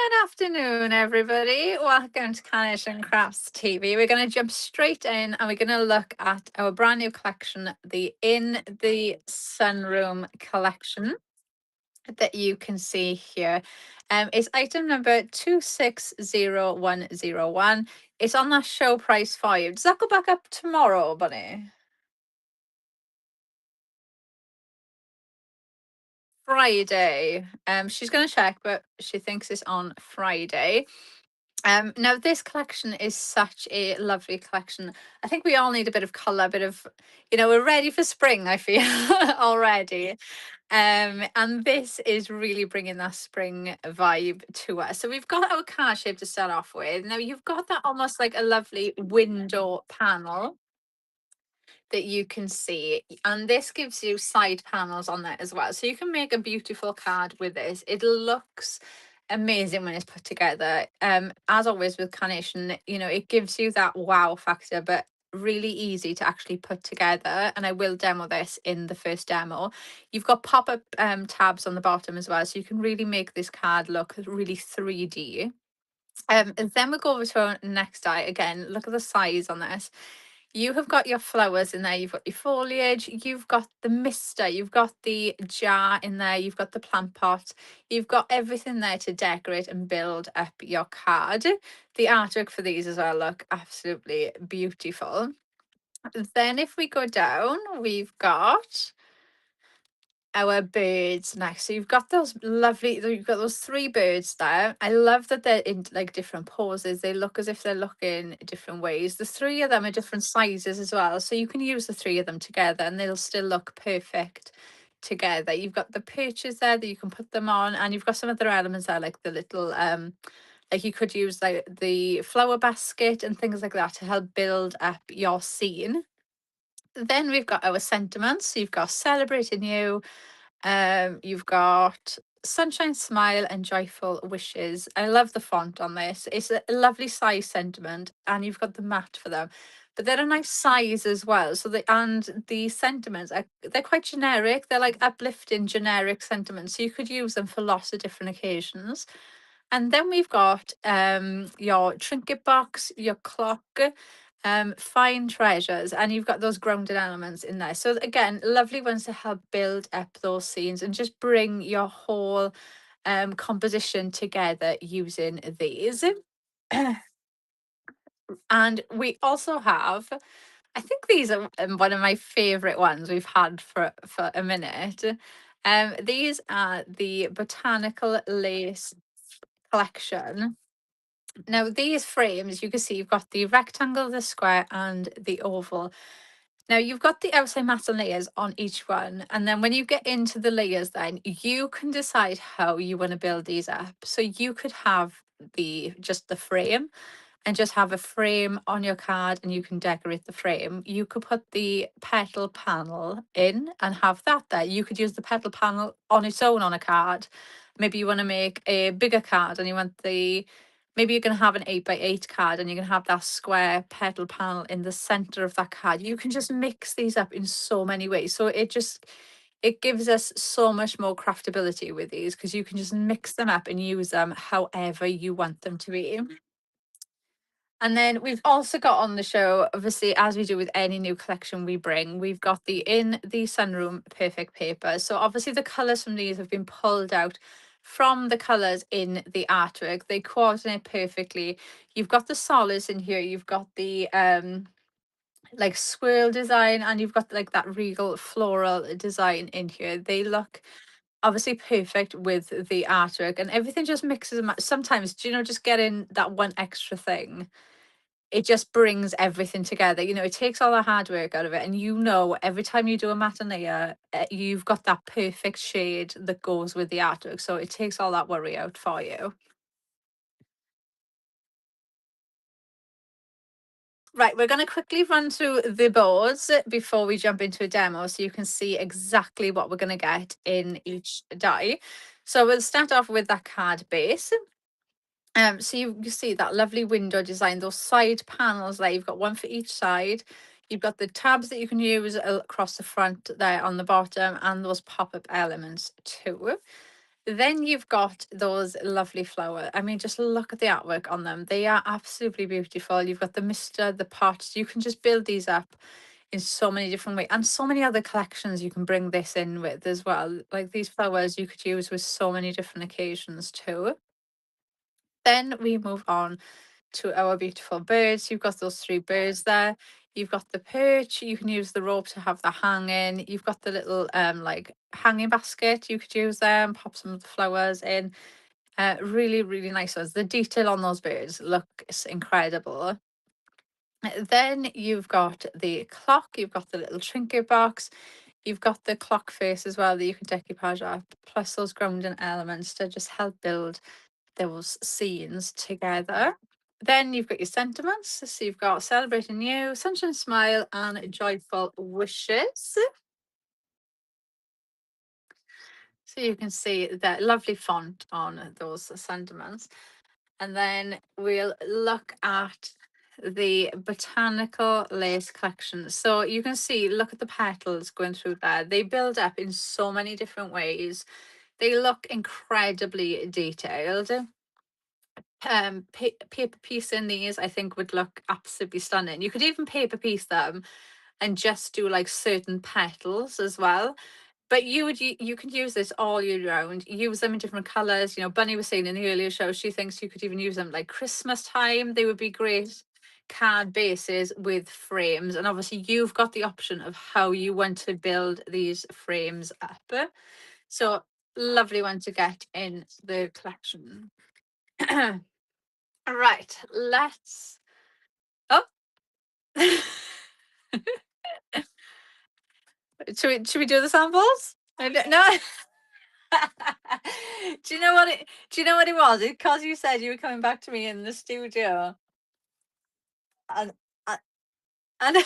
Good afternoon, everybody. Welcome to Canish and Crafts TV. We're going to jump straight in and we're going to look at our brand new collection, the In the Sunroom collection that you can see here. It's item number 260101. It's on that show price for you. Does that go back up tomorrow, Bunny? Friday. She's going to check, but she thinks it's on Friday. Now this collection is such a lovely collection. I think we all need a bit of colour, a bit of, we're ready for spring, I feel already. And this is really bringing that spring vibe to us. So we've got our car shape to start off with. Now you've got that almost like a lovely window panel that you can see, and this gives you side panels on there as well, so you can make a beautiful card with this. It looks amazing when it's put together. As always with carnation, it gives you that wow factor, but really easy to actually put together, and I will demo this in the first demo. You've got pop-up tabs on the bottom as well, so you can really make this card look really 3D. And then we'll go over to our next die. Again, look at the size on this. You have got your flowers in there, you've got your foliage, you've got the mister, you've got the jar in there, you've got the plant pot, you've got everything there to decorate and build up your card. The artwork for these as well look absolutely beautiful. Then if we go down, we've got our birds next. So you've got you've got those three birds there. I love that they're in like different poses. They look as if they're looking different ways. The three of them are different sizes as well. So you can use the three of them together and they'll still look perfect together. You've got the perches there that you can put them on, and you've got some other elements there like the little like you could use like the flower basket and things like that to help build up your scene. Then we've got our sentiments. So you've got celebrating you, you've got Sunshine Smile and Joyful Wishes. I love the font on this. It's a lovely size sentiment, and you've got the mat for them. But they're a nice size as well. So the sentiments are they're quite generic. They're like uplifting generic sentiments. So you could use them for lots of different occasions. And then we've got your trinket box, your clock, fine treasures, and you've got those grounded elements in there. So again, lovely ones to help build up those scenes and just bring your whole composition together using these. And we also have, I think these are one of my favorite ones we've had for a minute. These are the botanical lace collection. Now, these frames, you can see you've got the rectangle, the square, and the oval. Now, you've got the outside mat and layers on each one. And then when you get into the layers, then you can decide how you want to build these up. So you could have just the frame and just have a frame on your card and you can decorate the frame. You could put the petal panel in and have that there. You could use the petal panel on its own on a card. Maybe you want to make a bigger card and you want maybe you're going to have an 8x8 card and you're going to have that square petal panel in the center of that card. You can just mix these up in so many ways. So it gives us so much more craftability with these because you can just mix them up and use them however you want them to be. And then we've also got on the show, obviously, as we do with any new collection we bring, we've got the In the Sunroom Perfect Paper. So obviously the colours from these have been pulled out from the colours in the artwork. They coordinate perfectly. You've got the solids in here, you've got the like swirl design, and you've got like that regal floral design in here. They look obviously perfect with the artwork, and everything just mixes and sometimes, just getting that one extra thing, it just brings everything together. It takes all the hard work out of it. And every time you do a matte layer, you've got that perfect shade that goes with the artwork. So it takes all that worry out for you. Right, we're going to quickly run through the boards before we jump into a demo so you can see exactly what we're going to get in each die. So we'll start off with that card base. So you see that lovely window design, those side panels there. You've got one for each side. You've got the tabs that you can use across the front there on the bottom, and those pop-up elements too. Then you've got those lovely flower. I mean, just look at the artwork on them. They are absolutely beautiful. You've got the mister, the pots. You can just build these up in so many different ways, and so many other collections you can bring this in with as well. Like these flowers you could use with so many different occasions too. Then we move on to our beautiful birds. You've got those three birds there. You've got the perch. You can use the rope to have the hanging. You've got the little like hanging basket. You could use there and pop some of the flowers in. Really, really nice ones. The detail on those birds looks incredible. Then you've got the clock. You've got the little trinket box. You've got the clock face as well that you can decoupage up. Plus those grounding elements to just help build those scenes together. Then you've got your sentiments. So you've got celebrating you, sunshine smile, and joyful wishes. So you can see that lovely font on those sentiments. And then we'll look at the botanical lace collection. So you can see, look at the petals going through there. They build up in so many different ways. They look incredibly detailed. Paper piecing these I think would look absolutely stunning. You could even paper piece them and just do like certain petals as well, but you can use this all year round. Use them in different colors. Bunny was saying in the earlier show she thinks you could even use them like Christmas time. They would be great card bases with frames, and obviously you've got the option of how you want to build these frames up. So lovely one to get in the collection. Right, let's. Oh, should we do the samples? No. Do you know what it? Do you know what it was? Because you said you were coming back to me in the studio, and and, and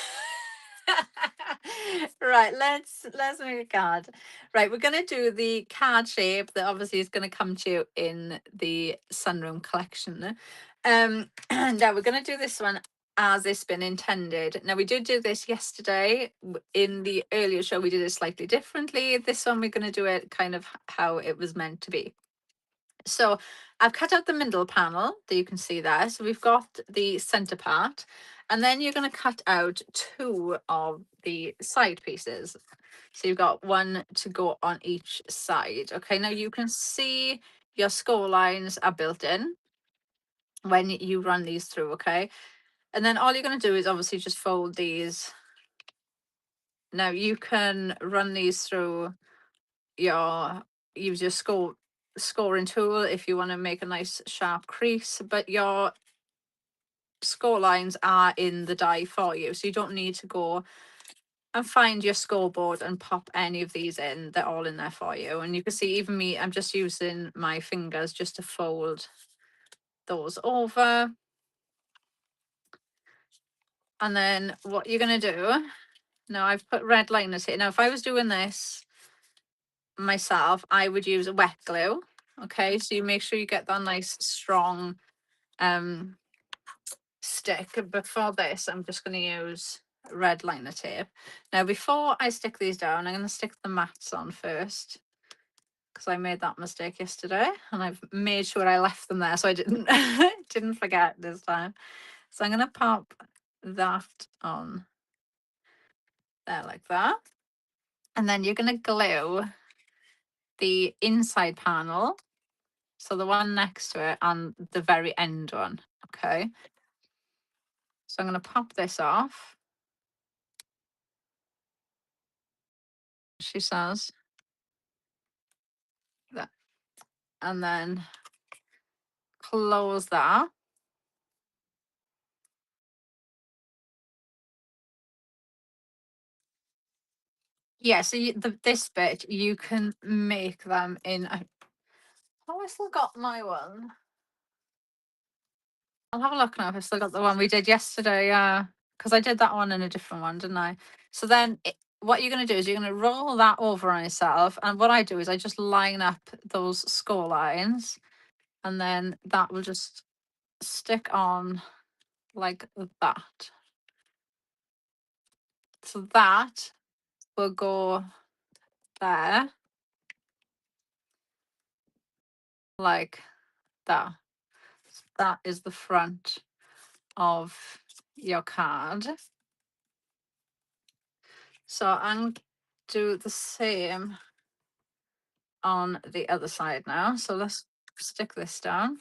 right. Let's make a card. Right, we're gonna do the card shape that obviously is gonna come to you in the sunroom collection. Now we're gonna do this one as it's been intended. Now we did do this yesterday in the earlier show. We did it slightly differently. This one we're gonna do it kind of how it was meant to be. So I've cut out the middle panel that you can see there. So we've got the center part, and then you're going to cut out two of the side pieces. So you've got one to go on each side. Okay, now you can see your score lines are built in when you run these through. Okay, and then all you're going to do is obviously just fold these. Now you can run these through use your scoring tool if you want to make a nice sharp crease, but your score lines are in the die for you, so you don't need to go and find your scoreboard and pop any of these in. They're all in there for you, and you can see even me, I'm just using my fingers just to fold those over. And then what you're going to do now, I've put red liners here. Now if I was doing this myself, I would use a wet glue. Okay, so you make sure you get that nice strong stick. But for this I'm just going to use red liner tape. Now before I stick these down, I'm going to stick the mats on first, because I made that mistake yesterday and I've made sure I left them there so I didn't didn't forget this time. So I'm going to pop that on there like that, and then you're going to glue the inside panel, so the one next to it and the very end one. Okay, so I'm going to pop this off, she says, that, and then close that. Yeah, so this bit you can make them in. Oh, I still got my one. I'll have a look now if I still got the one we did yesterday. Yeah, because I did that one in a different one, didn't I? So then what you're going to do is you're going to roll that over on yourself. And what I do is I just line up those score lines, and then that will just stick on like that. So that will go there. like that. That is the front of your card. So I'm do the same on the other side now. So let's stick this down.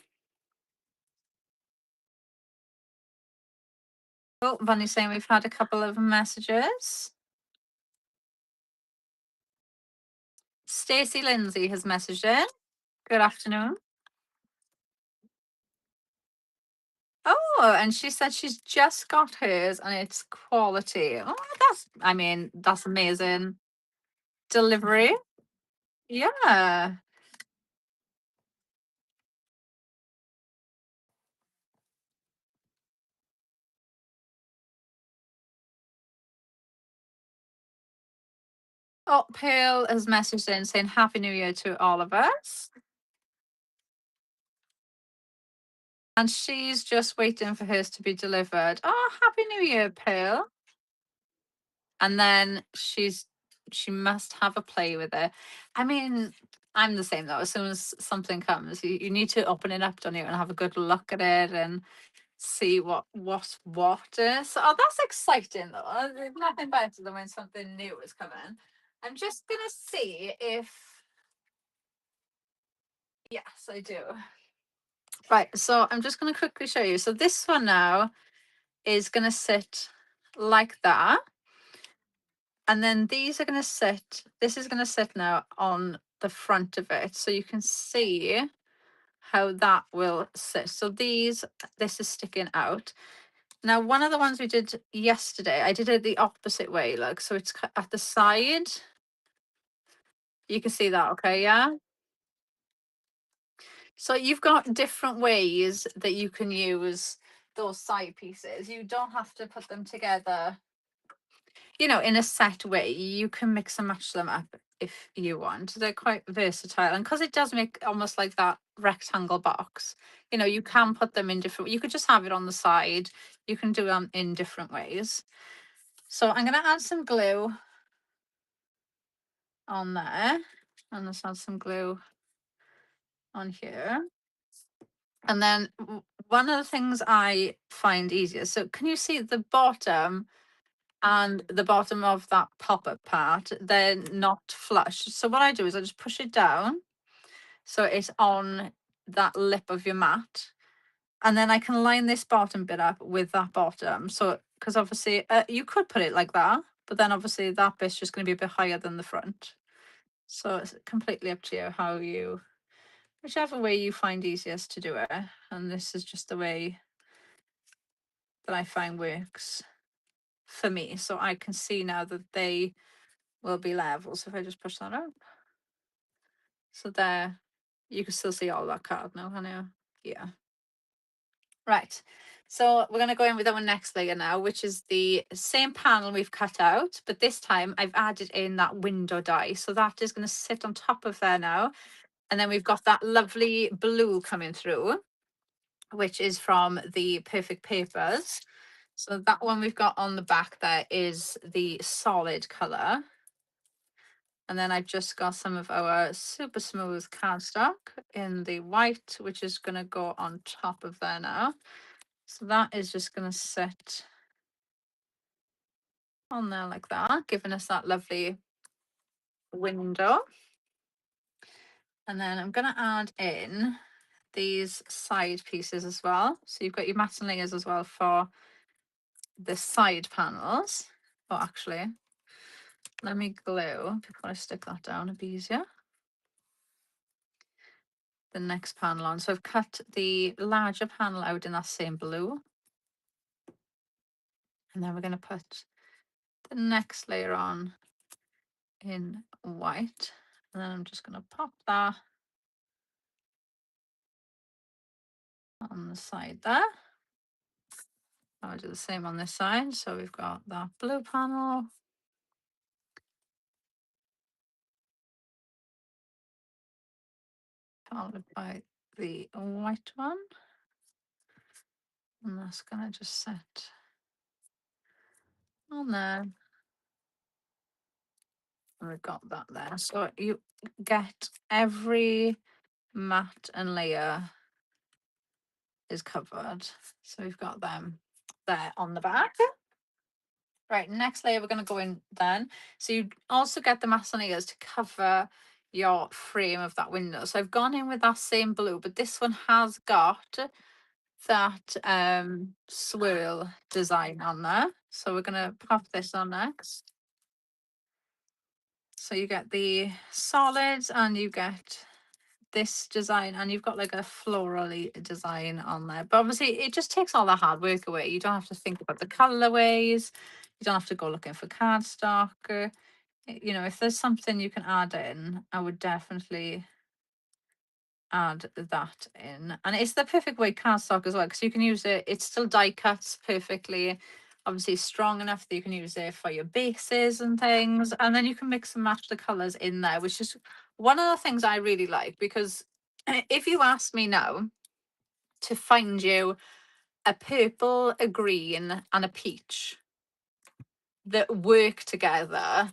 Oh, Bunny's saying we've had a couple of messages. Stacey Lindsay has messaged in. Good afternoon. Oh, and she said she's just got hers and it's quality. Oh, I mean, that's amazing. Delivery. Yeah. Oh, Pearl has messaged in saying Happy New Year to all of us. And she's just waiting for hers to be delivered. Oh, Happy New Year, Pearl. And then she must have a play with it. I mean, I'm the same though. As soon as something comes, you need to open it up, don't you, and have a good look at it and see what is. Oh, that's exciting though. There's nothing better than when something new is coming. I'm just gonna see if yes, I do. Right, so I'm just gonna quickly show you. So this one now is gonna sit like that. And then these are gonna sit, this is gonna sit now on the front of it. So you can see how that will sit. So this is sticking out. Now, one of the ones we did yesterday, I did it the opposite way, look. So it's at the side. You can see that, okay, yeah? So you've got different ways that you can use those side pieces. You don't have to put them together, in a set way. You can mix and match them up if you want. They're quite versatile. And because it does make almost like that rectangle box, you can put them in different, you could just have it on the side. You can do them in different ways. So I'm going to add some glue on there. And let's add some glue on here. And then one of the things I find easier, so can you see the bottom and the bottom of that pop-up part? They're not flush. So what I do is I just push it down so it's on that lip of your mat. And then I can line this bottom bit up with that bottom. So, because obviously you could put it like that, but then obviously that bit's just going to be a bit higher than the front. So it's completely up to you whichever way you find easiest to do it. And this is just the way that I find works for me. So I can see now that they will be level. So if I just push that up. So there, you can still see all that card now, can you? Yeah. Right. So we're going to go in with our next layer now, which is the same panel we've cut out, but this time I've added in that window die. So that is going to sit on top of there now. And then we've got that lovely blue coming through, which is from the Perfect Papers. So that one we've got on the back there is the solid colour. And then I've just got some of our super smooth cardstock in the white, which is going to go on top of there now. So that is just going to sit on there like that, giving us that lovely window. And then I'm going to add in these side pieces as well. So you've got your matte layers as well for the side panels. Oh, actually, let me glue before I stick that down, it'd be easier. The next panel on. So I've cut the larger panel out in that same blue. And then we're going to put the next layer on in white. And then I'm just going to pop that on the side there. I'll do the same on this side. So we've got that blue panel. Followed by the white one. And that's going to just sit on there. And we've got that there. So you get every matte and layer is covered. So we've got them there on the back. Right, next layer we're going to go in then. So you also get the matte and layers to cover your frame of that window. So I've gone in with that same blue, but this one has got that swirl design on there. So we're going to pop this on next. So you get the solids and you get this design, and you've got like a florally design on there. But obviously it just takes all the hard work away. You don't have to think about the colorways. You don't have to go looking for cardstock. You know, if there's something you can add in, I would definitely add that in. And it's the perfect weight cardstock as well, because you can use it, it still die cuts perfectly, obviously strong enough that you can use it for your bases and things, and then you can mix and match the colors in there, which is one of the things I really like. Because if you ask me now to find you a purple, a green and a peach that work together,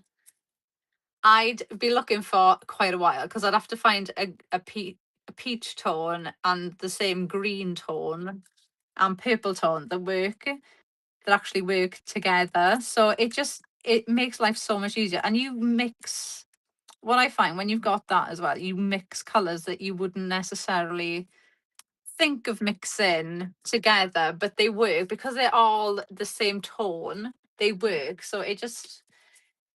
I'd be looking for quite a while, because I'd have to find a peach tone and the same green tone and purple tone that actually work together. So it makes life so much easier. And you mix, what I find when you've got that as well, you mix colors that you wouldn't necessarily think of mixing together, but they work because they're all the same tone. They work. So it just,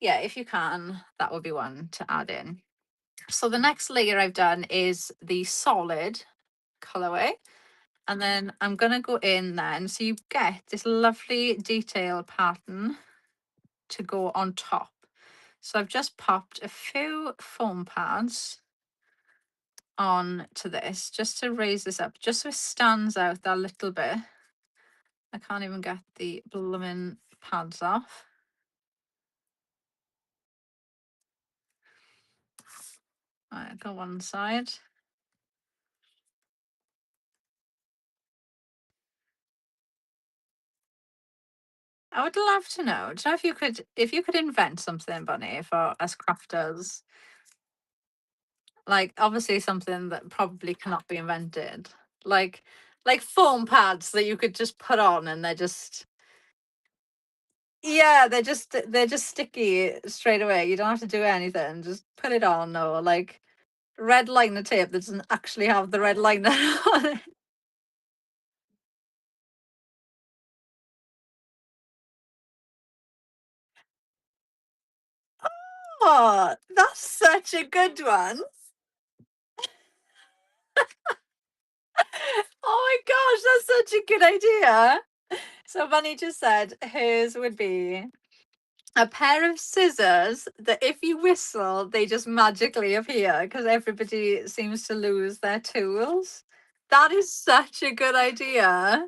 yeah, if you can, that would be one to add in. So the next layer I've done is the solid colorway. And then I'm going to go in then. So you get this lovely detail pattern to go on top. So I've just popped a few foam pads on to this just to raise this up, just so it stands out that little bit. I can't even get the blooming pads off. Right, go one side. I would love to know. Do you know if you could invent something, Bunny, for us crafters? Like obviously something that probably cannot be invented. Like like foam pads that you could just put on and they're just, yeah, they're just sticky straight away. You don't have to do anything. Just put it on, or like red liner tape that doesn't actually have the red liner on it. Oh, that's such a good one. Oh my gosh, that's such a good idea. So Bunny just said hers would be a pair of scissors that if you whistle, they just magically appear because everybody seems to lose their tools. That is such a good idea.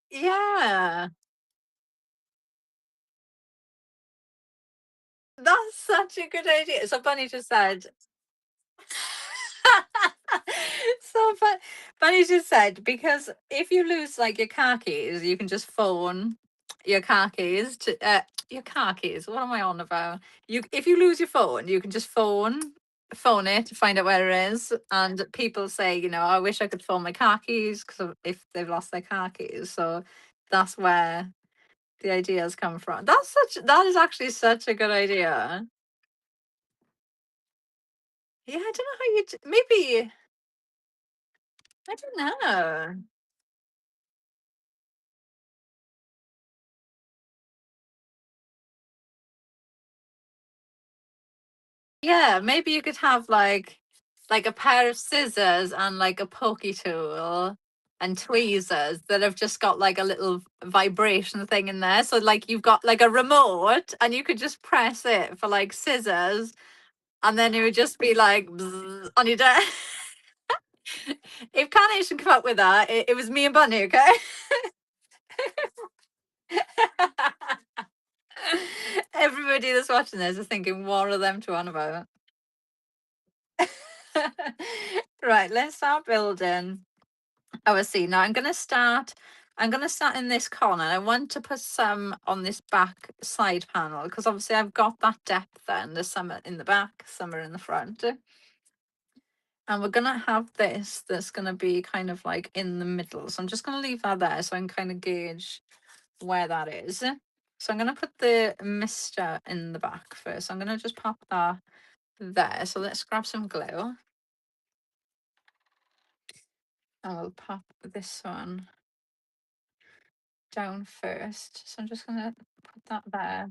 Yeah, that's such a good idea. So Bunny just said, so Bunny just said, because if you lose like your car keys, you can just phone your car keys to your car keys. What am I on about? You, if you lose your phone, you can just phone it to find out where it is. And people say, you know, I wish I could phone my car keys because if they've lost their car keys. So that's where the ideas come from. That is actually such a good idea. Yeah, I don't know how you maybe, I don't know. Yeah, maybe you could have like a pair of scissors and like a pokey tool and tweezers that have just got like a little vibration thing in there. So like you've got like a remote and you could just press it for like scissors and then it would just be like bzzz on your desk. If Carnation come up with that, it was me and Bunny, okay? Everybody that's watching this is thinking, what are them two on about? Right, let's start building our scene. Now I'm going to start I'm gonna start in this corner. I want to put some on this back side panel because obviously I've got that depth then. There's some in the back, some are in the front. And we're gonna have this that's gonna be kind of like in the middle. So I'm just gonna leave that there so I can kind of gauge where that is. So I'm gonna put the mister in the back first. I'm gonna just pop that there. So let's grab some glue. And we'll pop this one down first. So I'm just gonna put that there.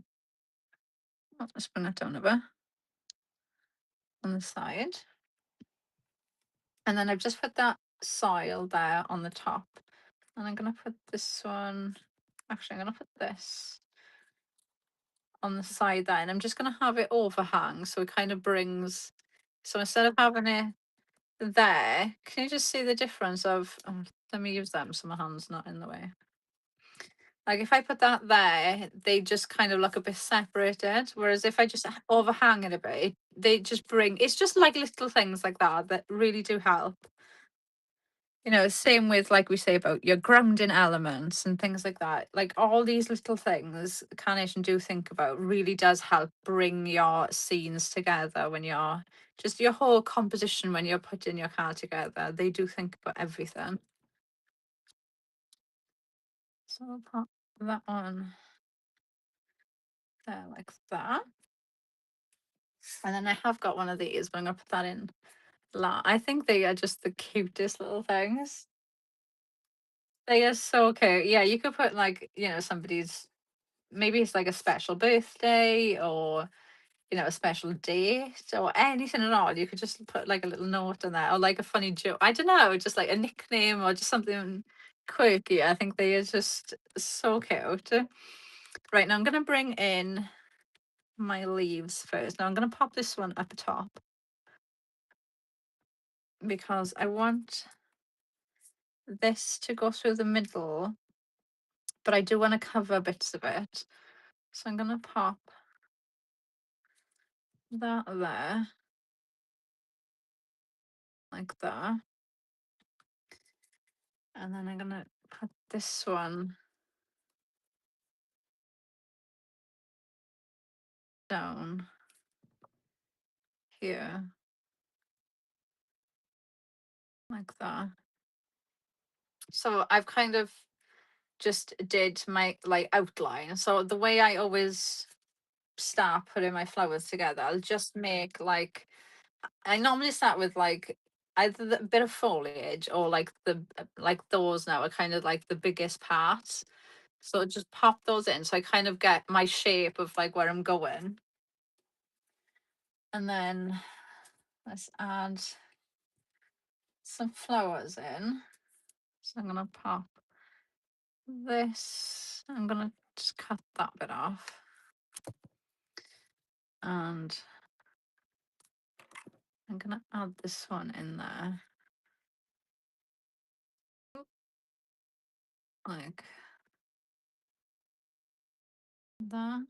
Oh, let's bring it down a bit on the side. And then I've just put that soil there on the top. And I'm gonna put this one, actually I'm gonna put this on the side there. And I'm just gonna have it overhang so it kind of brings, so instead of having it there, can you just see the difference of, let me use them so my hand's not in the way. Like if I put that there, they just kind of look a bit separated. Whereas if I just overhang it a bit, they just bring, it's just like little things like that that really do help. You know, same with like we say about your grounding elements and things like that. Like all these little things Carnation do think about really does help bring your scenes together when you're just your whole composition when you're putting your car together. They do think about everything. So I'll pop that on there like that. And then I have got one of these, but I'm gonna put that in. I think they are just the cutest little things. They are so cute. Yeah, you could put like, you know, somebody's, maybe it's like a special birthday or, you know, a special date or anything at all. You could just put like a little note in there or like a funny joke. I don't know, just like a nickname or just something quirky. I think they are just so cute. Right, now I'm gonna bring in my leaves first. Now I'm gonna pop this one up top because I want this to go through the middle, but I do want to cover bits of it. So I'm going to pop that there, like that. And then I'm going to put this one down here, like that. So I've kind of just did my like outline. So the way I always start putting my flowers together, I'll just make like, I normally start with like either the bit of foliage or like the like those now are kind of like the biggest parts. So just pop those in so I kind of get my shape of like where I'm going. And then let's add some flowers in. So I'm gonna pop this. I'm gonna just cut that bit off. And I'm gonna add this one in there. Like that.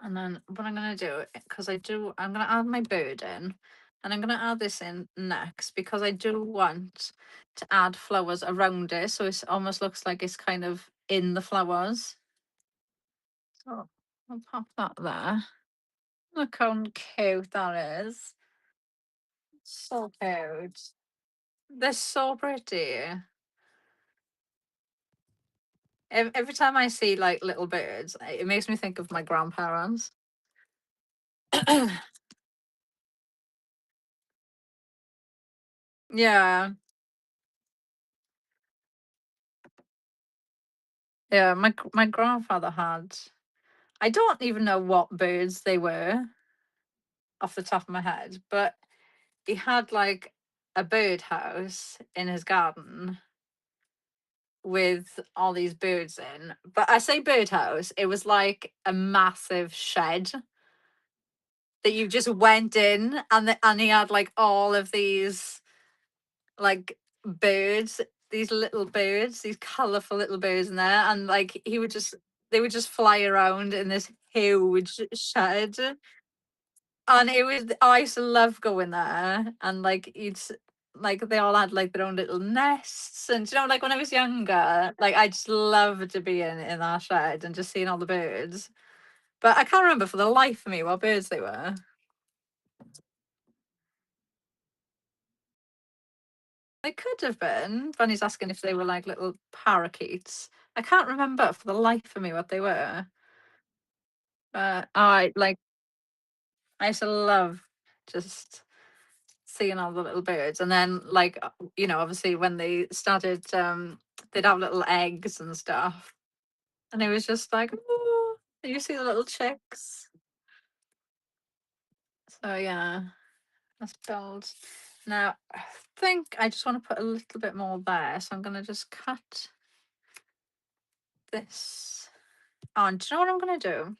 And then what I'm gonna do, because I'm gonna add my bird in, and I'm gonna add this in next because I do want to add flowers around it, so it almost looks like it's kind of in the flowers. So I'll pop that there. Look how cute that is. So cute. They're so pretty. Every time I see like little birds, it makes me think of my grandparents. Yeah, yeah. My grandfather had. I don't even know what birds they were off the top of my head, but he had like a birdhouse in his garden with all these birds in. But I say birdhouse, it was like a massive shed that you just went in, and he had like all of these like birds, these little birds, these colorful little birds in there, and like he would just they would just fly around in this huge shed. And it was, I used to love going there, and like you'd like they all had like their own little nests, and like when I was younger, like I just loved to be in that shed and just seeing all the birds. But I can't remember for the life of me what birds they were. They could have been. Bunny's asking if they were like little parakeets. I can't remember for the life of me what they were. But I used to love just seeing all the little birds, and then like obviously when they started, they'd have little eggs and stuff, and it was just like, oh, you see the little chicks. So yeah, that's build. Now I think I just want to put a little bit more there, so I'm gonna just cut this on. Do you know what I'm gonna do?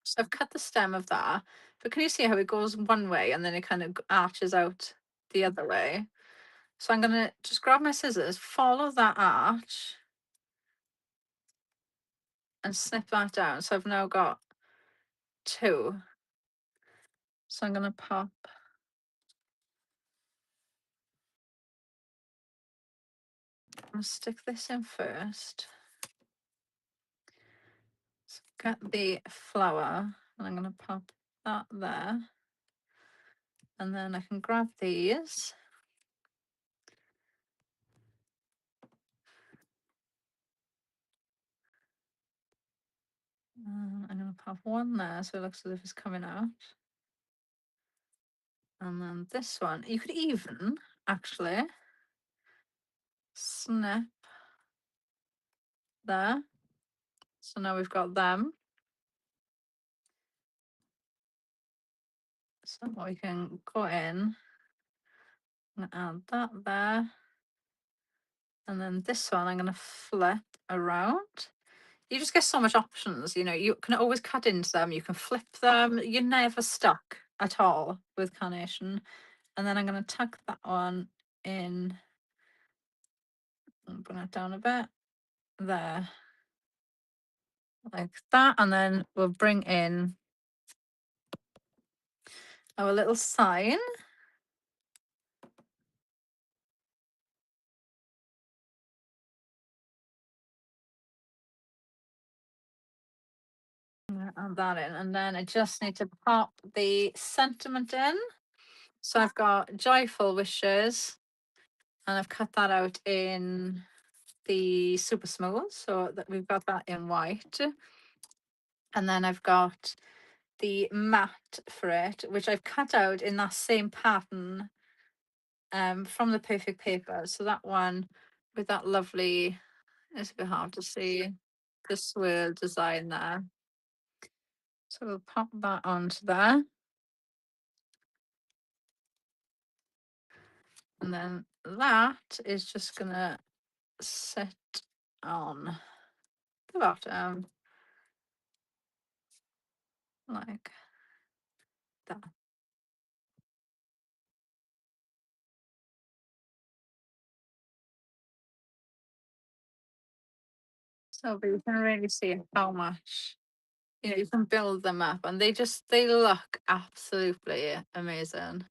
So I've cut the stem of that, but can you see how it goes one way and then it kind of arches out the other way? So I'm gonna just grab my scissors, follow that arch, and snip that down. So I've now got two. So I'm gonna stick this in first. So get the flower, and I'm gonna pop that there. And then I can grab these. I'm gonna pop one there so it looks as if it's coming out. And then this one, you could even actually snip there. So now we've got them. So we can go in and add that there. And then this one I'm going to flip around. You just get so much options, you can always cut into them, you can flip them, you're never stuck at all with carnation. And then I'm going to tuck that one in and bring it down a bit there, like that. And then we'll bring in our little sign. Add that in, and then I just need to pop the sentiment in. So I've got joyful wishes, and I've cut that out in the super smooth, so that we've got that in white. And then I've got the matte for it, which I've cut out in that same pattern, from the perfect paper. So that one with that lovely, it's a bit hard to see, the swirl design there. So we'll pop that onto there. And then that is just gonna sit on the bottom like that. So but you can really see how much, you can build them up, and they look absolutely amazing.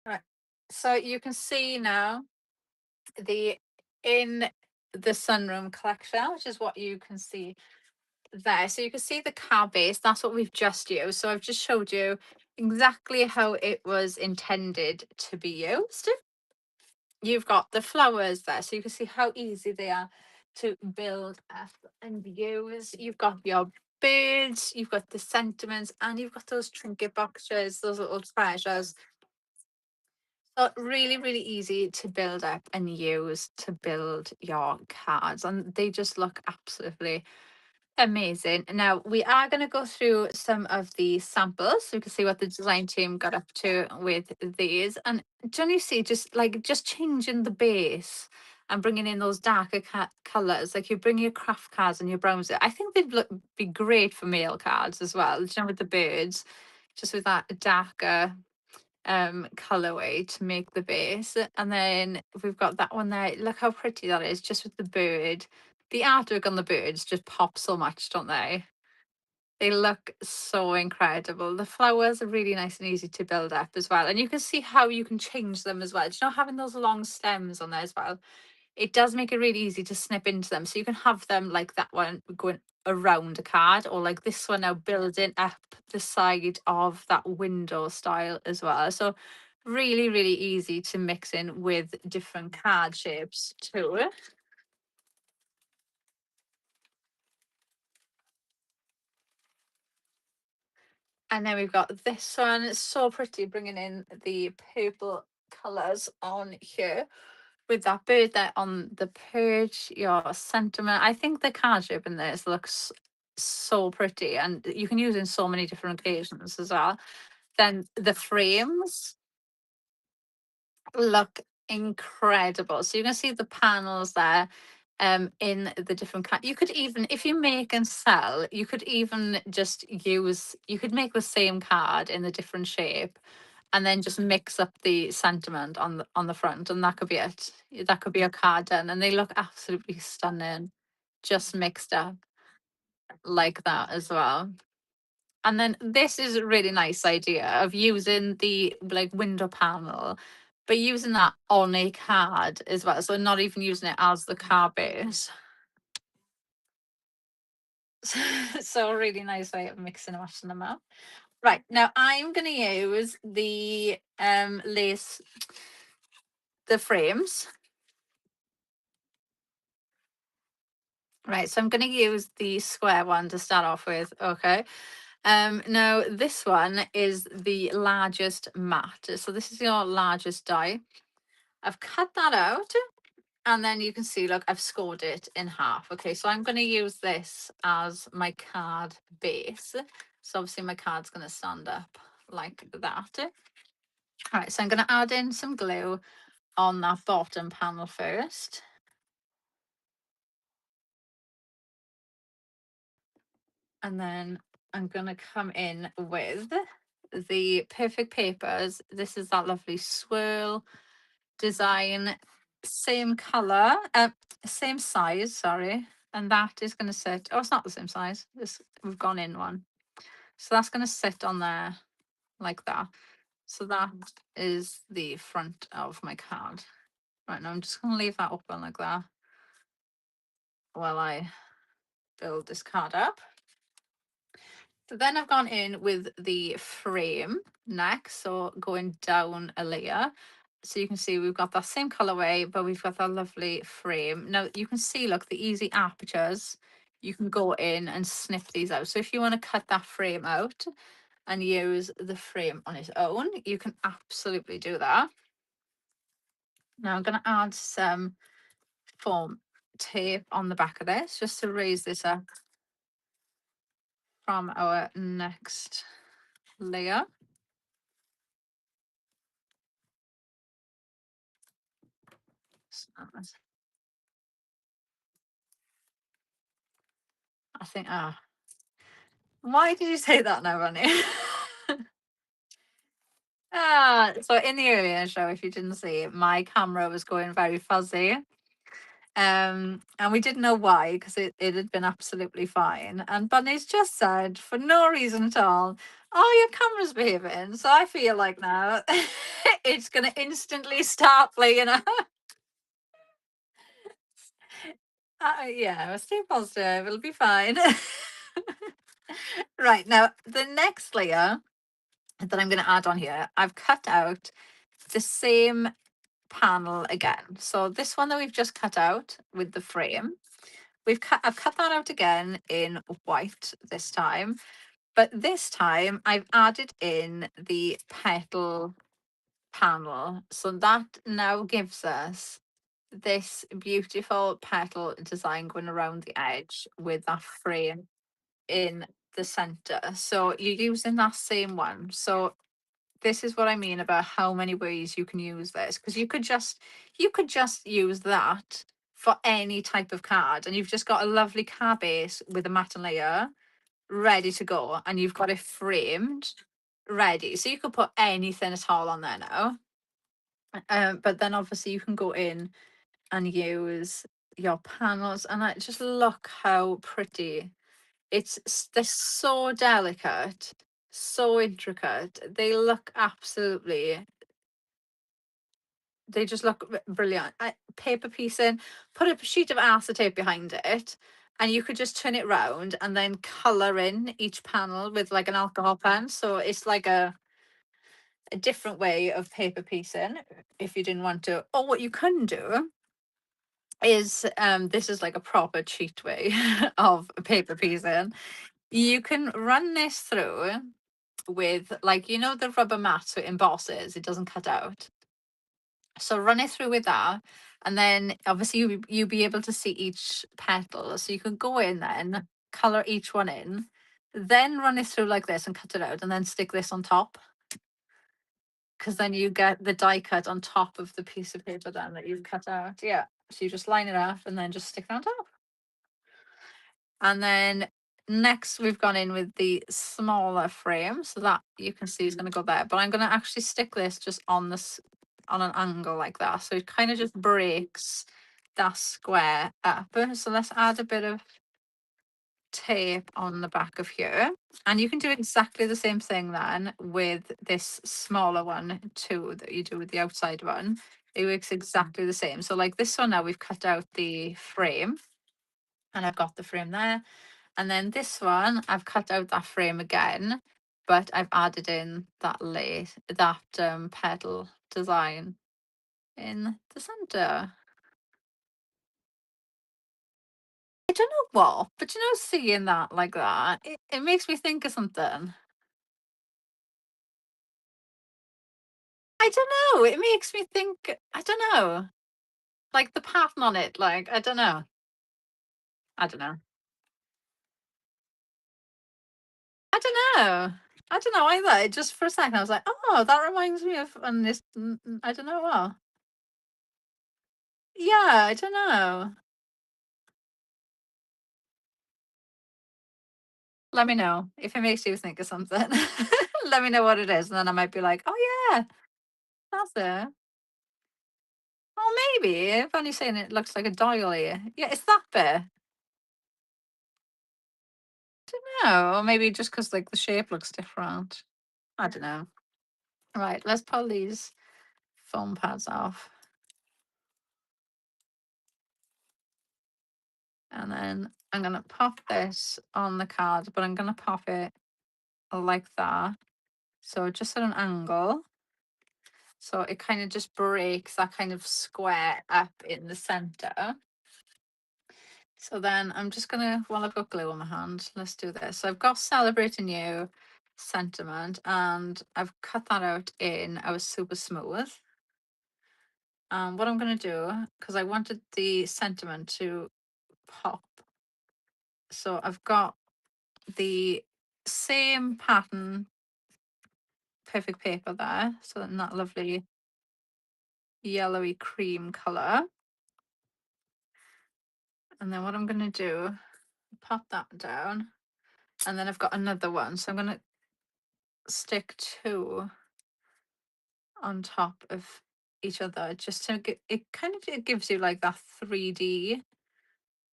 Right. So you can see now the In the Sunroom collection, which is what you can see there. So you can see the card base, that's what we've just used. So I've just showed you exactly how it was intended to be used. You've got the flowers there, so you can see how easy they are to build up and use. You've got your birds, you've got the sentiments, and you've got those trinket boxes, those little treasures. So really, really easy to build up and use to build your cards, and they just look absolutely amazing. Now we are going to go through some of the samples so you can see what the design team got up to with these. And don't you see, just changing the base and bringing in those darker colors, like you bring your craft cards and your browns. I think they'd be great for mail cards as well. With the birds, just with that darker colorway to make the base. And then we've got that one there. Look how pretty that is, just with the bird. The artwork on the birds just pop so much, don't they? They look so incredible. The flowers are really nice and easy to build up as well. And you can see how you can change them as well. Do you know, having those long stems on there as well, it does make it really easy to snip into them. So you can have them like that one going around a card, or like this one now building up the side of that window style as well. So really, really easy to mix in with different card shapes too. And then we've got this one. It's so pretty, bringing in the purple colours on here with that bird there on the perch, your sentiment. I think the card shape in this looks so pretty, and you can use it in so many different occasions as well. Then the frames look incredible. So you can see the panels there in the different you could even, if you make and sell, you could even just use, you could make the same card in a different shape and then just mix up the sentiment on the front, and that could be it. That could be a card done, and they look absolutely stunning, just mixed up like that as well. And then this is a really nice idea of using the like window panel, but using that on a card as well. So not even using it as the card base. So a really nice way of mixing and matching them up. Right, now I'm gonna use the lace, the frames. Right, so I'm gonna use the square one to start off with, okay. Now this one is the largest mat. So this is your largest die. I've cut that out, and then you can see, look, I've scored it in half. Okay, so I'm going to use this as my card base. So obviously my card's going to stand up like that. All right, so I'm going to add in some glue on that bottom panel first. And then I'm going to come in with the Perfect Papers. This is that lovely swirl design, same color, same size, sorry. And that is going to sit, oh, it's not the same size. We've gone in one. So that's going to sit on there like that. So that is the front of my card. Right, now I'm just going to leave that open like that while I build this card up. So then I've gone in with the frame next, so going down a layer. So you can see we've got that same colorway, but we've got that lovely frame. Now you can see, look, the easy apertures. You can go in and snip these out. So if you want to cut that frame out and use the frame on its own, you can absolutely do that. Now I'm going to add some foam tape on the back of this just to raise this up from our next layer. I think, why did you say that now, Ronnie? So in the earlier show, if you didn't see, my camera was going very fuzzy. And we didn't know why, because it had been absolutely fine. And Bunny's just said, for no reason at all, oh, your camera's behaving. So I feel like now it's going to instantly start playing up. Yeah, stay positive. It'll be fine. Right, now the next layer that I'm going to add on here, I've cut out the same panel again. So this one that we've just cut out with the frame, I've cut that out again in white this time, but this time I've added in the petal panel. So that now gives us this beautiful petal design going around the edge with that frame in the center. So you're using that same one. So this is what I mean about how many ways you can use this, because you could just use that for any type of card, and you've just got a lovely card base with a matte layer ready to go, and you've got it framed ready. So you could put anything at all on there now. But then obviously you can go in and use your panels, and just look how pretty They're so delicate, so intricate. They look absolutely, they just look brilliant. Paper piecing, put a sheet of acetate behind it, and you could just turn it round and then color in each panel with like an alcohol pen. So it's like a different way of paper piecing if you didn't want to. Or what you can do is, this is like a proper cheat way of paper piecing. You can run this through with, like, you know, the rubber mat so it embosses, it doesn't cut out. So run it through with that, and then obviously you be able to see each petal. So you can go in then, color each one in, then run it through like this and cut it out, and then stick this on top. Because then you get the die cut on top of the piece of paper then that you've cut out. Yeah. So you just line it up and then just stick it on top. And then next we've gone in with the smaller frame. So that you can see is going to go there. But I'm going to actually stick this just on this, on an angle like that. So it kind of just breaks that square up. So let's add a bit of tape on the back of here. And you can do exactly the same thing then with this smaller one too that you do with the outside one. It works exactly the same. So like this one now, we've cut out the frame and I've got the frame there. And then this one, I've cut out that frame again, but I've added in that petal design in the center. I don't know what, but you know, seeing that like that, it makes me think of something. I don't know. It makes me think, I don't know. Like the pattern on it, like, I don't know. I don't know. I don't know. I don't know either. Just for a second, I was like, oh, that reminds me of, and this, I don't know what. Yeah, I don't know. Let me know if it makes you think of something. Let me know what it is, and then I might be like, oh yeah, that's it. Oh, maybe. Funny saying it looks like a doily. Yeah, it's that bit. No, or maybe just because like the shape looks different. I don't know. Right, let's pull these foam pads off. And then I'm going to pop this on the card, but I'm going to pop it like that. So just at an angle. So it kind of just breaks that kind of square up in the center. So then I'm just going to, well, I've got glue on my hand. Let's do this. So I've got Celebrating You sentiment, and I've cut that out in our super smooth. What I'm going to do, because I wanted the sentiment to pop. So I've got the same pattern perfect paper there. So in that lovely yellowy cream color. And then what I'm going to do, pop that down. And then I've got another one. So I'm going to stick two on top of each other just to get, it kind of, it gives you like that 3D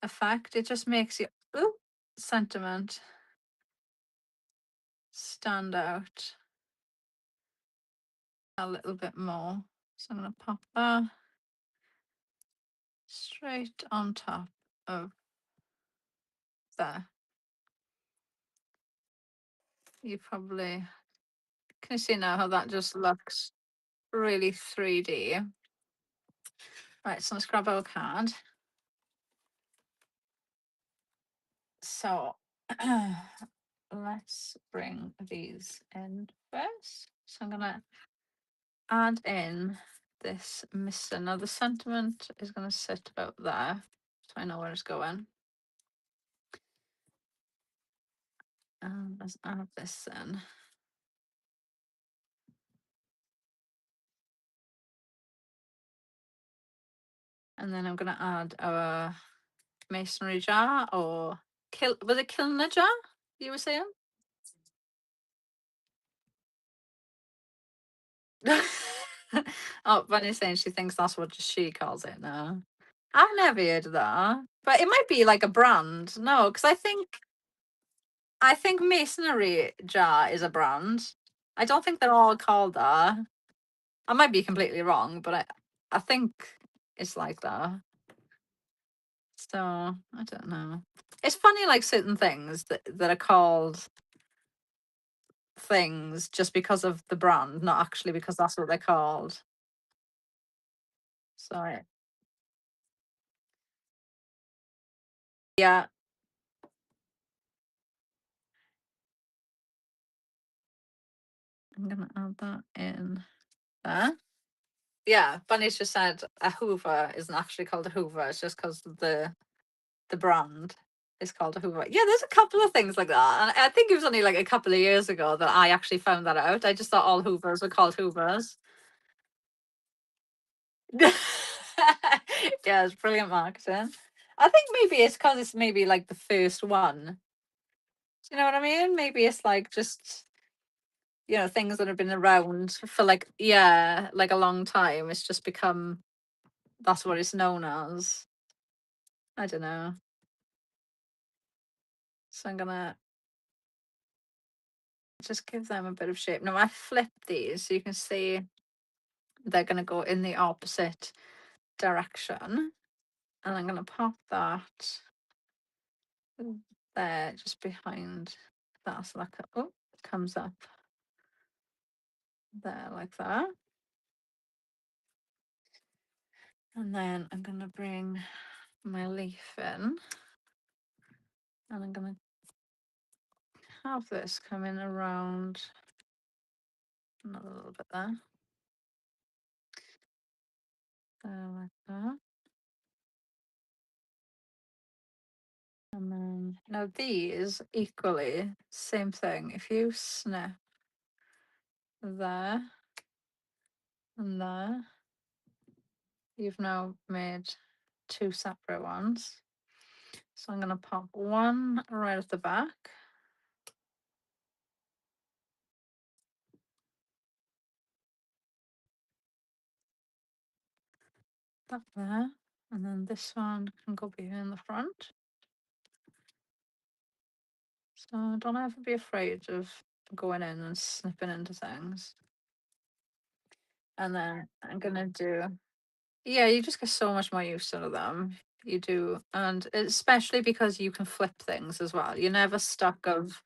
effect. It just makes you, ooh, sentiment stand out a little bit more. So I'm going to pop that straight on top of there. You probably can you see now how that just looks really 3D. Right, so let's grab our card. So let's bring these in first. So I'm gonna add in this mister. Now the sentiment is gonna sit about there, so I know where it's going. And let's add this in. And then I'm gonna add our masonry jar, or was it kilner jar you were saying? Oh, Bunny's saying she thinks that's what she calls it now. I've never heard of that, but it might be like a brand. No, because I think I think masonry jar is a brand. I don't think they're all called that. I might be completely wrong, but I think it's like that. So I don't know. It's funny, like certain things that are called things just because of the brand, not actually because that's what they're called. So yeah, I'm gonna add that in there. Yeah, Bunny's just said a Hoover isn't actually called a Hoover. It's just because the brand is called a Hoover. Yeah, there's a couple of things like that, and I think it was only like a couple of years ago that I actually found that out. I just thought all Hoovers were called Hoovers. Yeah, it's brilliant marketing. I think maybe it's because it's maybe like the first one. Do you know what I mean? Maybe it's like just things that have been around for like yeah, like a long time. It's just become that's what it's known as. I don't know. So I'm gonna just give them a bit of shape. Now I flipped these so you can see they're gonna go in the opposite direction. And I'm gonna pop that there just behind that so that oh, it comes up there like that. And then I'm gonna bring my leaf in and I'm gonna have this coming around another little bit there like that. And then now these equally same thing. If you snip there and there, you've now made two separate ones. So I'm going to pop one right at the back. Up there. And then this one can go behind the front. So don't ever be afraid of going in and snipping into things. And then I'm going to do, yeah, you just get so much more use out of them. You do. And especially because you can flip things as well. You're never stuck of,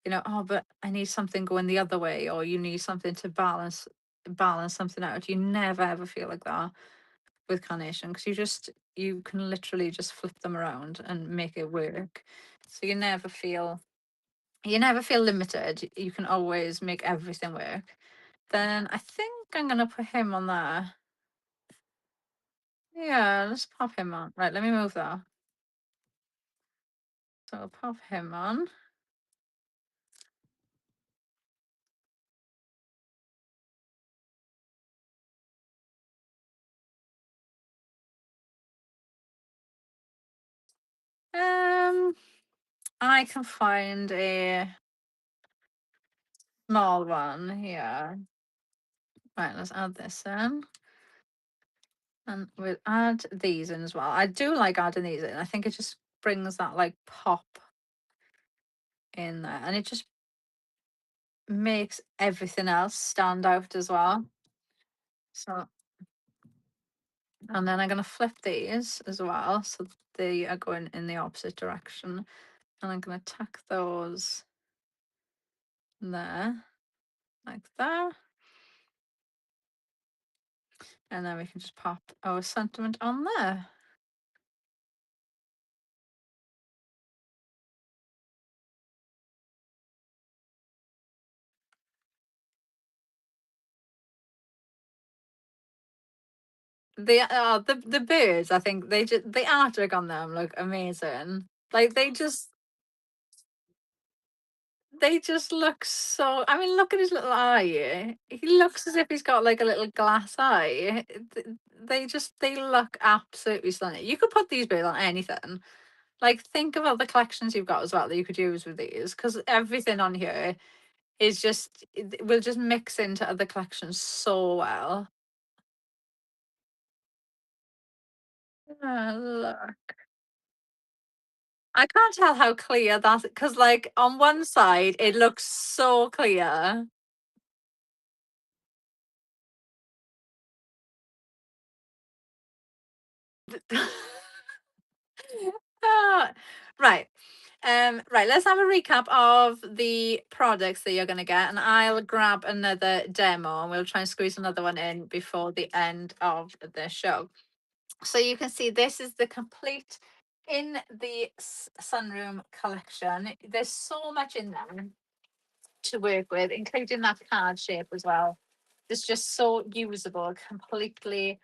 oh, but I need something going the other way, or you need something to balance something out. You never ever feel like that with carnation because you can literally just flip them around and make it work. So you never feel limited. You can always make everything work. Then I think I'm gonna put him on there. Yeah, let's pop him on. Right, let me move that. So I'll pop him on. Um, I can find a small one here. Right, let's add this in. And we'll add these in as well. I do like adding these in. I think it just brings that like pop in there. And it just makes everything else stand out as well. So, and then I'm going to flip these as well. So they are going in the opposite direction. And I'm going to tack those there, like that. And then we can just pop our sentiment on there. The birds, I think they just the artwork on them look amazing. Like they just look so. I mean, look at his little eye. He looks as if he's got like a little glass eye. They look absolutely stunning. You could put these birds on anything. Like think of all the collections you've got as well that you could use with these, because everything on here is just it will just mix into other collections so well. Yeah, look. I can't tell how clear that because, like, on one side it looks so clear. Ah, right. Right, let's have a recap of the products that you're going to get, and I'll grab another demo and we'll try and squeeze another one in before the end of the show. So you can see this is the complete In the Sunroom collection. There's so much in there to work with, including that card shape as well. It's just so usable, completely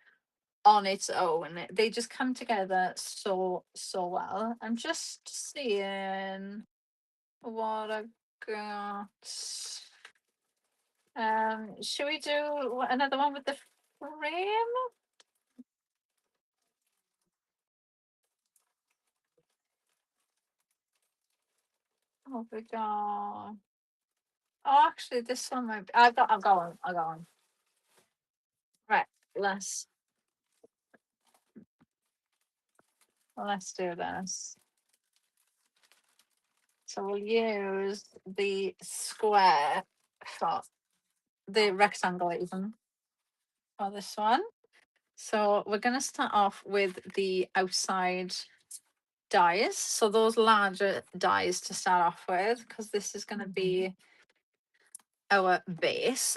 on its own. They just come together so well. I'm just seeing what I've got. Should we do another one with the frame? Oh my god. Oh, actually, this one might be. I'll go on. I'll go on. Right, let's let's do this. So we'll use the square for the rectangle even for this one. So we're going to start off with the outside dies. So those larger dies to start off with, because this is going to be our base.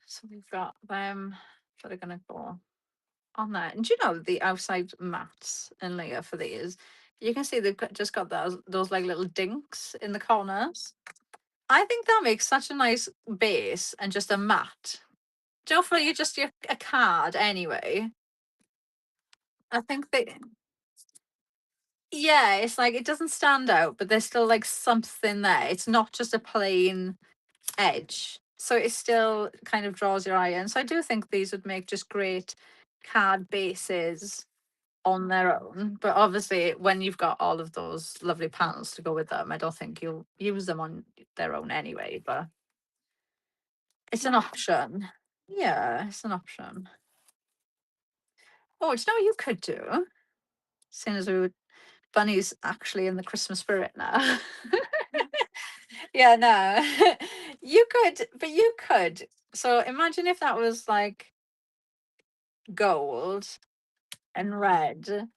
So we've got them that are going to go on there. And do you know the outside mats and layer for these? You can see they've just got those like little dinks in the corners. I think that makes such a nice base and just a mat. Do you know, for you just a card anyway? I think they, yeah, it's like it doesn't stand out, but there's still like something there. It's not just a plain edge. So it still kind of draws your eye in. So I do think these would make just great card bases on their own. But obviously, when you've got all of those lovely panels to go with them, I don't think you'll use them on their own anyway. But it's an option. Yeah, it's an option. Oh, do you know what you could do? Seeing as we were Bunny's actually in the Christmas spirit now. Yeah, no. You could, but you could. So imagine if that was like gold and red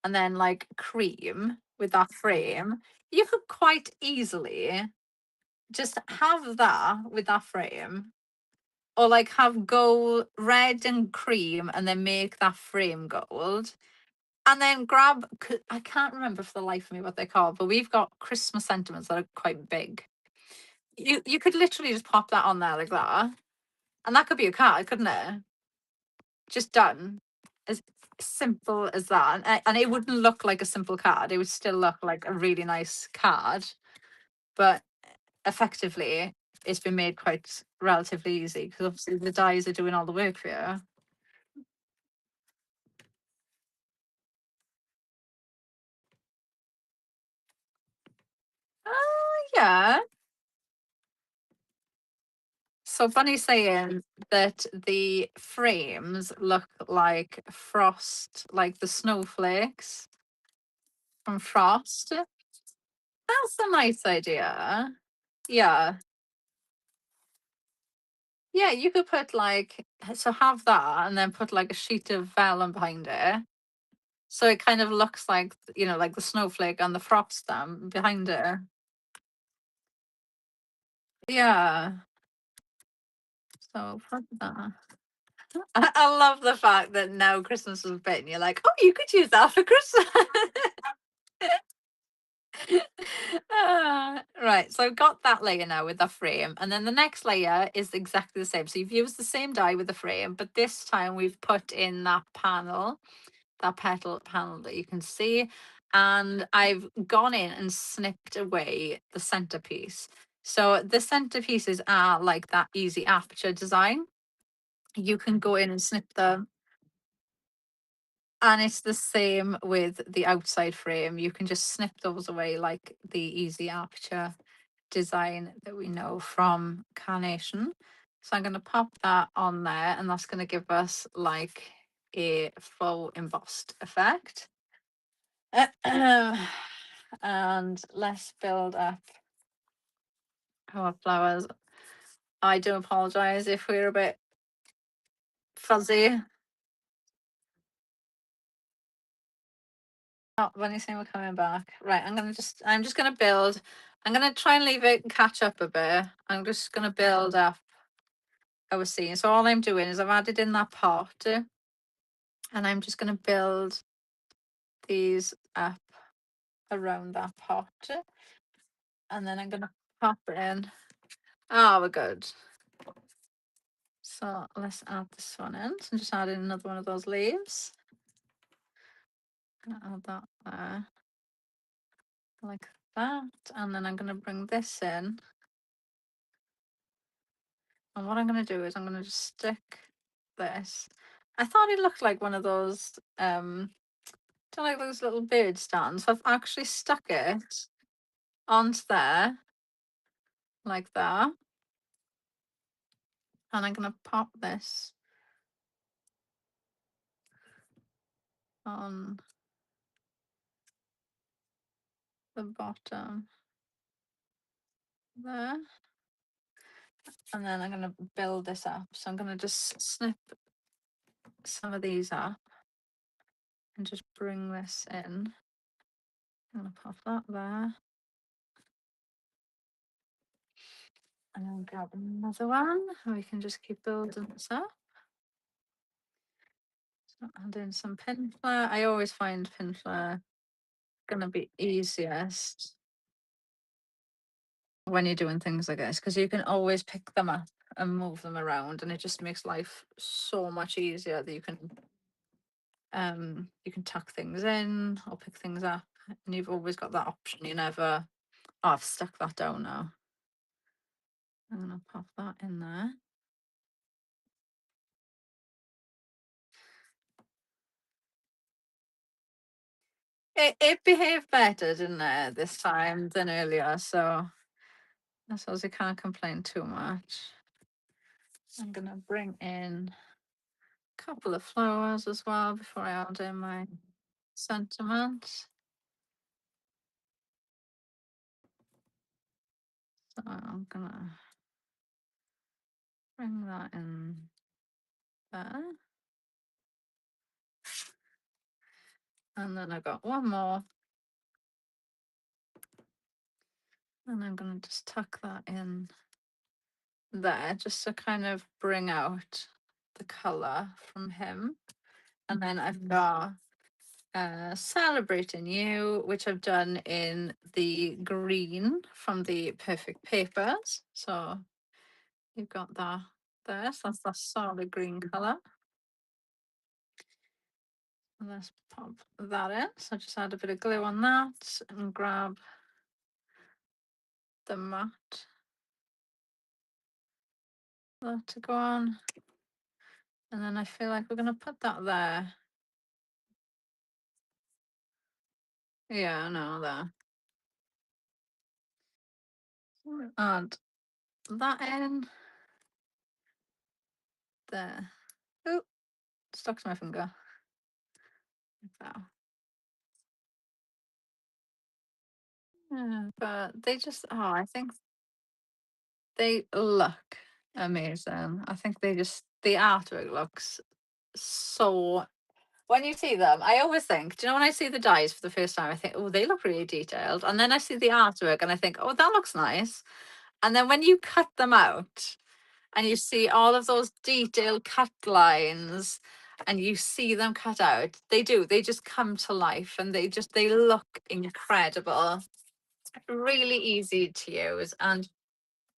and then like cream with that frame. You could quite easily just have that with that frame. Or like have gold, red and cream and then make that frame gold. And then grab, I can't remember for the life of me what they're called, but we've got Christmas sentiments that are quite big. You could literally just pop that on there like that, and that could be a card, couldn't it? Just done. As simple as that, and it wouldn't look like a simple card. It would still look like a really nice card, but effectively, it's been made quite relatively easy because obviously the dies are doing all the work for you. Yeah. So Bunny's saying that the frames look like frost, like the snowflakes from Frost. That's a nice idea. Yeah. Yeah, you could put like, so have that and then put like a sheet of vellum behind it. So it kind of looks like, like the snowflake and the frost stamp behind it. Yeah. So put that. I love the fact that now Christmas is bit and you're like, oh, you could use that for Christmas. Right, so I've got that layer now with the frame, and then the next layer is exactly the same. So you've used the same die with the frame, but this time we've put in that panel, that petal panel that you can see, and I've gone in and snipped away the centerpiece. So the centerpieces are like that easy aperture design. You can go in and snip them. And it's the same with the outside frame. You can just snip those away like the easy aperture design that we know from Carnation. So I'm going to pop that on there, and that's going to give us like a full embossed effect. and let's build up our flowers. I do apologize if we're a bit fuzzy. Oh, when you say we're coming back, right? I'm just gonna build. I'm gonna try and leave it catch up a bit. I'm just gonna build up our scene. So all I'm doing is I've added in that pot, and I'm just gonna build these up around that pot, and then I'm gonna pop it in. Oh, we're good. So let's add this one in. So I'm just adding another one of those leaves. Gonna add that there, like that, and then I'm gonna bring this in. And what I'm gonna do is I'm gonna just stick this. I thought it looked like one of those, do you know, like those little bird stands. So I've actually stuck it onto there, like that. And I'm gonna pop this on the bottom there. And then I'm gonna build this up. So I'm gonna just snip some of these up and just bring this in. I'm gonna pop that there. And then grab another one. And we can just keep building this up. So add in some pin flare. I always find pin flare gonna be easiest when you're doing things like this, because you can always pick them up and move them around, and it just makes life so much easier that you can tuck things in or pick things up, and you've always got that option. You never, oh, I've stuck that down now. I'm gonna pop that in there. It behaved better, didn't it, this time than earlier? So I suppose you can't complain too much. I'm gonna bring in a couple of flowers as well before I add in my sentiment. So I'm gonna bring that in there. And then I got one more. And I'm gonna just tuck that in there just to kind of bring out the colour from him. And then I've got Celebrating You, which I've done in the green from the Perfect Papers. So you've got that there. So that's that solid green colour. Let's pop that in. So just add a bit of glue on that and grab the mat that to go on. And then I feel like we're going to put that there. Yeah, no, there. Add that in there. Oh, stuck to my finger. Like that. Yeah, but they just, oh, I think they look amazing. I think the artwork looks so. When you see them, I always think, do you know, when I see the dies for the first time, I think, oh, they look really detailed. And then I see the artwork and I think, oh, that looks nice. And then when you cut them out and you see all of those detailed cut lines and you see them cut out, they just come to life, and they look incredible. Really easy to use, and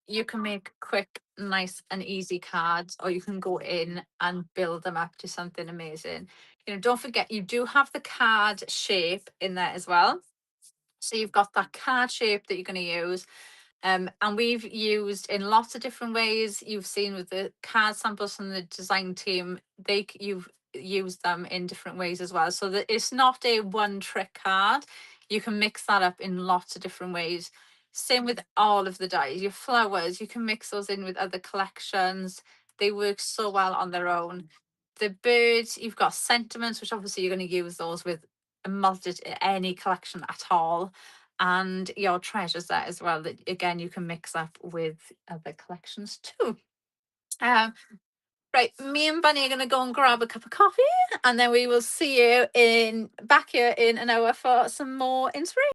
you can make quick, nice, and easy cards, or you can go in and build them up to something amazing. You know, don't forget you do have the card shape in there as well. So you've got that card shape that you're going to use. And we've used in lots of different ways. You've seen with the card samples from the design team, you've used them in different ways as well. So that it's not a one trick card. You can mix that up in lots of different ways. Same with all of the dies. Your flowers, you can mix those in with other collections. They work so well on their own. The birds, you've got sentiments, which obviously you're going to use those with a any collection at all. and your treasures there as well, that again you can mix up with other collections too. Um, right, me and Bunny are going to go and grab a cup of coffee, and then we will see you in back here in an hour for some more inspiration.